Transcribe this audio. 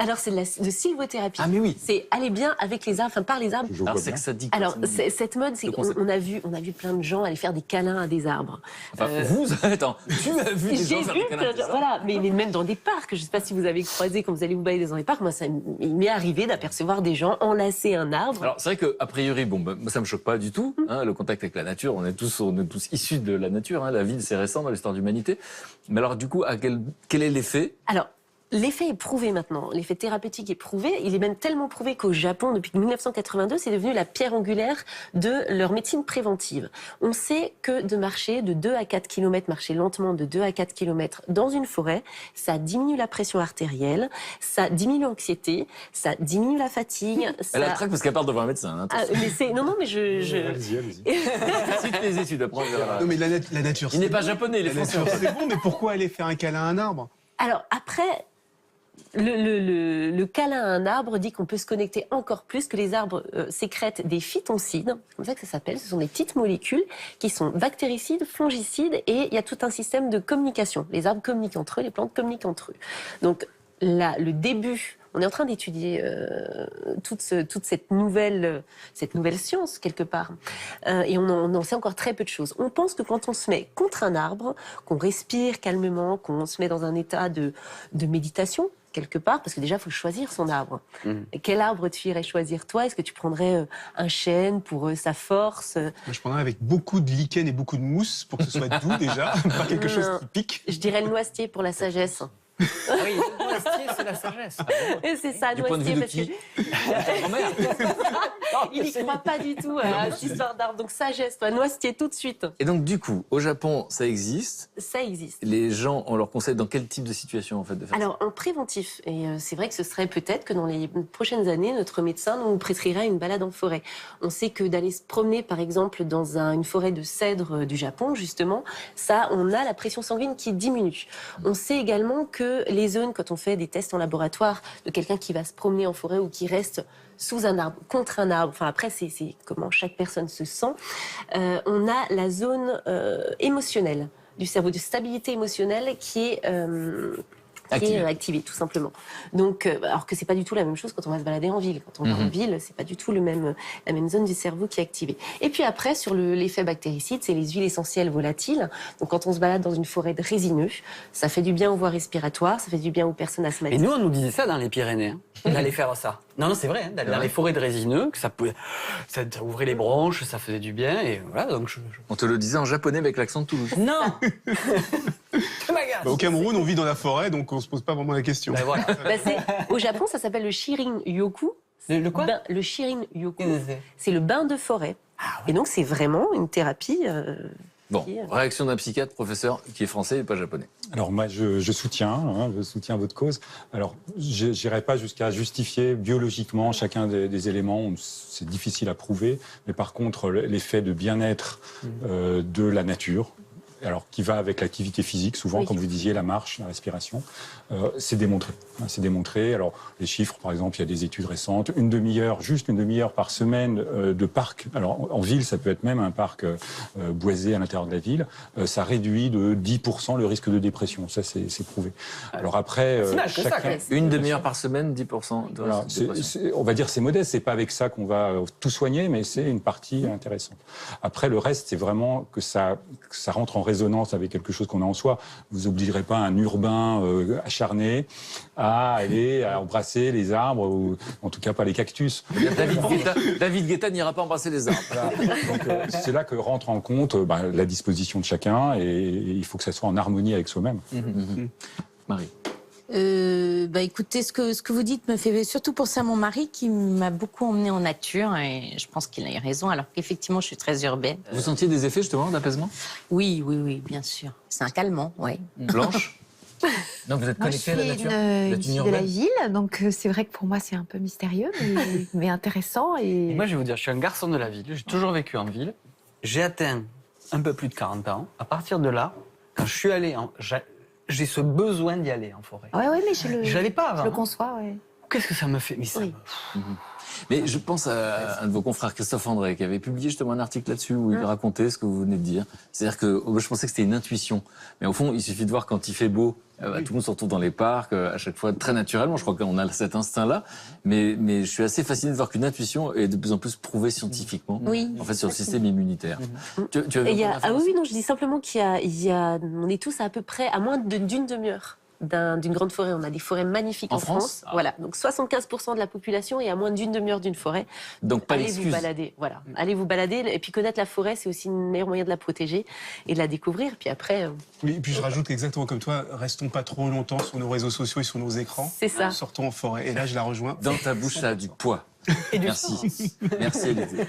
Alors, c'est de sylvothérapie. Ah, mais oui. C'est aller bien avec les arbres, enfin par les arbres. Alors, c'est que ça dit quoi, Alors, ça dit- cette mode, c'est qu'on a vu plein de gens aller faire des câlins à des arbres. Enfin, attends, tu as vu des gens J'ai faire vu, des câlins à des arbres? voilà, mais même dans des parcs. Je ne sais pas si vous avez croisé quand vous allez vous balader dans les parcs. Moi, il m'est arrivé d'apercevoir des gens enlacer un arbre. Alors, c'est vrai qu'a priori, bon, bah, moi, ça me choque pas du tout, hein, le contact avec la nature. On est tous issus de la nature. Hein, la ville, c'est récent dans l'histoire de l'humanité. Mais alors, du coup, quel est l'effet? Alors, l'effet est prouvé maintenant. L'effet thérapeutique est prouvé. Il est même tellement prouvé qu'au Japon, depuis 1982, c'est devenu la pierre angulaire de leur médecine préventive. On sait que de marcher de 2 à 4 km, marcher lentement de 2 à 4 km dans une forêt, ça diminue la pression artérielle, ça diminue l'anxiété, ça diminue la fatigue. Elle a le trac parce qu'elle parle devant un médecin. Hein, non, mais Allez-y. Cite les études après. Non, mais la nature, Il n'est pas japonais, il est la français. nature, c'est bon, mais pourquoi aller faire un câlin à un arbre? Alors après, le câlin à un arbre dit qu'on peut se connecter encore plus, que les arbres sécrètent des phytoncides, c'est comme ça que ça s'appelle, ce sont des petites molécules qui sont bactéricides, fongicides, et il y a tout un système de communication. Les arbres communiquent entre eux, les plantes communiquent entre eux. Donc là, le début, on est en train d'étudier toute cette nouvelle science, quelque part. Et on en sait encore très peu de choses. On pense que quand on se met contre un arbre, qu'on respire calmement, qu'on se met dans un état de méditation, quelque part, parce que déjà, il faut choisir son arbre. Et quel arbre tu irais choisir, toi? Est-ce que tu prendrais un chêne pour sa force? Moi, je prendrais avec beaucoup de lichen et beaucoup de mousse pour que ce soit doux déjà, pas quelque chose qui pique. Je dirais le noisetier pour la sagesse. Ah oui, le noisetier, c'est la sagesse. Et c'est ça, Du point de vue noisetier, de parce qui? que Ta grand-mère. il n'y croit pas du tout à cette histoire d'arbre. Donc sagesse, toi, noisetier tout de suite. Et donc, du coup, au Japon, ça existe. Ça existe. Les gens, on leur conseille dans quel type de situation, en fait, de faire Alors, en préventif, et c'est vrai que ce serait peut-être que dans les prochaines années, notre médecin nous prescrira une balade en forêt. On sait que d'aller se promener, par exemple, dans une forêt de cèdres du Japon, justement, ça, on a la pression sanguine qui diminue. On sait également que les zones, quand on fait des tests en laboratoire de quelqu'un qui va se promener en forêt ou qui reste sous un arbre, contre un arbre, enfin après c'est comment chaque personne se sent, on a la zone émotionnelle du cerveau, de stabilité émotionnelle qui est activée, tout simplement. Donc, alors que c'est pas du tout la même chose quand on va se balader en ville. Quand on va en ville, c'est pas du tout la même zone du cerveau qui est activée. Et puis après, sur l'effet bactéricide, c'est les huiles essentielles volatiles. Donc, quand on se balade dans une forêt de résineux, ça fait du bien aux voies respiratoires, ça fait du bien aux personnes Et asthmatiques. nous, on nous disait ça dans les Pyrénées, hein, d'aller faire ça. Non, c'est vrai, hein, d'aller dans les forêts de résineux, que ça ouvrait les bronches, ça faisait du bien, et voilà, donc On te le disait en japonais avec l'accent de Toulouse. Non. Tu m'agaces. Au Cameroun, on vit dans la forêt, donc on se pose pas vraiment la question. Ben voilà. Au Japon, ça s'appelle le Shirin-yoku. Le quoi? Le Shirin-yoku. Qu'est-ce que c'est? C'est le bain de forêt. Et donc, c'est vraiment une thérapie. Bon, réaction d'un psychiatre, professeur, qui est français et pas japonais. Alors moi, je soutiens votre cause. Alors, je n'irai pas jusqu'à justifier biologiquement chacun des éléments. C'est difficile à prouver. Mais par contre, l'effet de bien-être de la nature, alors qui va avec l'activité physique, souvent, Oui. comme vous disiez, la marche, la respiration, c'est démontré. C'est démontré. Alors, les chiffres, par exemple, il y a des études récentes. Juste une demi-heure par semaine de parc. Alors, en ville, ça peut être même un parc boisé à l'intérieur de la ville. Ça réduit de 10% le risque de dépression. Ça, c'est prouvé. Alors après, C'est mal que ça, quand même. Une demi-heure par semaine, 10% de voilà, dépression. on va dire c'est modeste, c'est pas avec ça qu'on va tout soigner, mais c'est une partie intéressante. Après, le reste, c'est vraiment que ça rentre en résonance avec quelque chose qu'on a en soi. Vous n'oblierez pas un urbain acharné à aller à embrasser les arbres, ou en tout cas pas les cactus. David Guetta n'ira pas embrasser les arbres. Voilà. Donc c'est là que rentre en compte la disposition de chacun, et il faut que ça soit en harmonie avec soi-même. Marie. Écoutez, ce que vous dites me fait surtout penser à mon mari qui m'a beaucoup emmenée en nature, et je pense qu'il a raison, alors qu'effectivement je suis très urbaine. Vous sentiez des effets justement d'apaisement? Oui, bien sûr. C'est un calmant, oui. Blanche? Non, vous êtes Moi, je connectée à la suis nature? une Vous êtes fille de la urbaine? ville, donc c'est vrai que pour moi c'est un peu mystérieux, mais intéressant. Et moi, je vais vous dire, je suis un garçon de la ville. J'ai toujours vécu en ville. J'ai atteint un peu plus de 40 ans. À partir de là, quand je suis allé j'ai ce besoin d'y aller en forêt. Ouais, mais Je l'avais pas je avant. le conçois, ouais. qu'est-ce que ça me fait? Mais ça Oui. Mais je pense à un de vos confrères, Christophe André, qui avait publié justement un article là-dessus où il racontait ce que vous venez de dire. C'est-à-dire que je pensais que c'était une intuition. Mais au fond, il suffit de voir quand il fait beau, tout le monde se retrouve dans les parcs, à chaque fois très naturellement. Je crois qu'on a cet instinct-là. Mais je suis assez fasciné de voir qu'une intuition est de plus en plus prouvée scientifiquement. Oui. En fait, sur le système immunitaire. Tu avais Et il y a, encore une ah oui, information non, je dis simplement on est tous à peu près à moins d'une demi-heure d'une grande forêt. On a des forêts magnifiques En en France. France Ah. Voilà, donc 75% de la population est à moins d'une demi-heure d'une forêt. Donc pas Allez vous d'excuse. balader, voilà. Allez vous balader. Et puis connaître la forêt, c'est aussi le meilleur moyen de la protéger et de la découvrir. Puis après, Oui, et puis je rajoute exactement comme toi, restons pas trop longtemps sur nos réseaux sociaux et sur nos écrans. c'est ça. Sortons en forêt. Et là, je la rejoins. Dans ta bouche, ça a du poids. Et du Merci. Merci, Élisée.